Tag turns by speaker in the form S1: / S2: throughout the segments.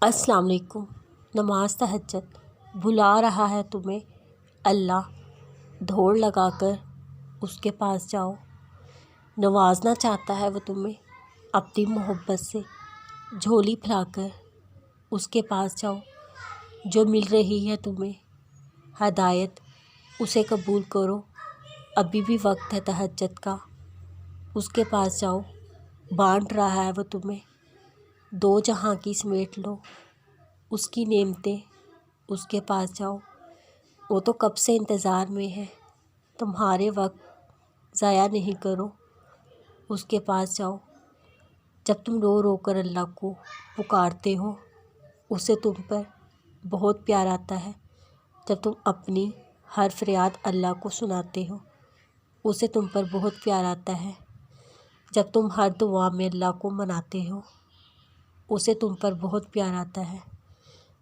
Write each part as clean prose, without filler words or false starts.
S1: السلام علیکم۔ نماز تہجد بلا رہا ہے تمہیں اللہ، دوڑ لگا کر اس کے پاس جاؤ۔ نوازنا چاہتا ہے وہ تمہیں اپنی محبت سے، جھولی پھیلا کر اس کے پاس جاؤ۔ جو مل رہی ہے تمہیں ہدایت، اسے قبول کرو، ابھی بھی وقت ہے تہجد کا۔ اس کے پاس جاؤ، بانٹ رہا ہے وہ تمہیں، دو جہاں کی سمیٹ لو، اس کی نعمتیں، اس کے پاس جاؤ۔ وہ تو کب سے انتظار میں ہے، تمہارے وقت ضائع نہیں کرو، اس کے پاس جاؤ۔ جب تم رو رو کر اللہ کو پکارتے ہو، اسے تم پر بہت پیار آتا ہے۔ جب تم اپنی ہر فریاد اللہ کو سناتے ہو، اسے تم پر بہت پیار آتا ہے۔ جب تم ہر دعا میں اللہ کو مناتے ہو، اسے تم پر بہت پیار آتا ہے۔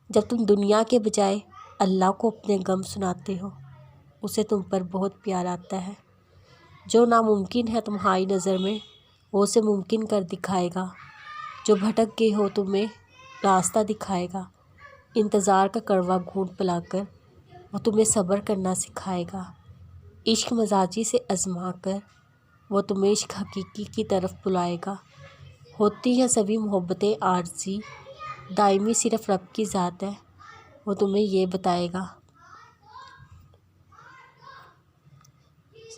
S1: جب تم دنیا کے بجائے اللہ کو اپنے غم سناتے ہو، اسے تم پر بہت پیار آتا ہے۔ جو ناممکن ہے تمہاری نظر میں، وہ اسے ممکن کر دکھائے گا۔ جو بھٹک گئے ہو تمہیں راستہ دکھائے گا۔ انتظار کا کڑوا گھونٹ پلا کر وہ تمہیں صبر کرنا سکھائے گا۔ عشق مزاجی سے آزما کر وہ تمہیں عشق حقیقی کی طرف بلائے گا۔ ہوتی ہیں سبھی محبتیں عارضی، دائمی صرف رب کی ذات ہے، وہ تمہیں یہ بتائے گا۔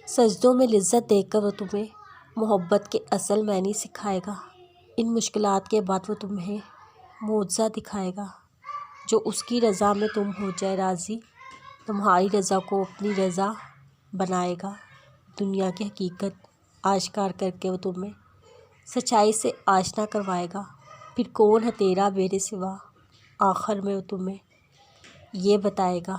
S1: سجدوں میں لذت دے کر وہ تمہیں محبت کے اصل معنی سکھائے گا۔ ان مشکلات کے بعد وہ تمہیں معجزہ دکھائے گا۔ جو اس کی رضا میں تم ہو جائے راضی، تمہاری رضا کو اپنی رضا بنائے گا۔ دنیا کی حقیقت آشکار کر کے وہ تمہیں سچائی سے آشنا کروائے گا۔ پھر کون ہے تیرا میرے سوا، آخر میں وہ تمہیں یہ بتائے گا۔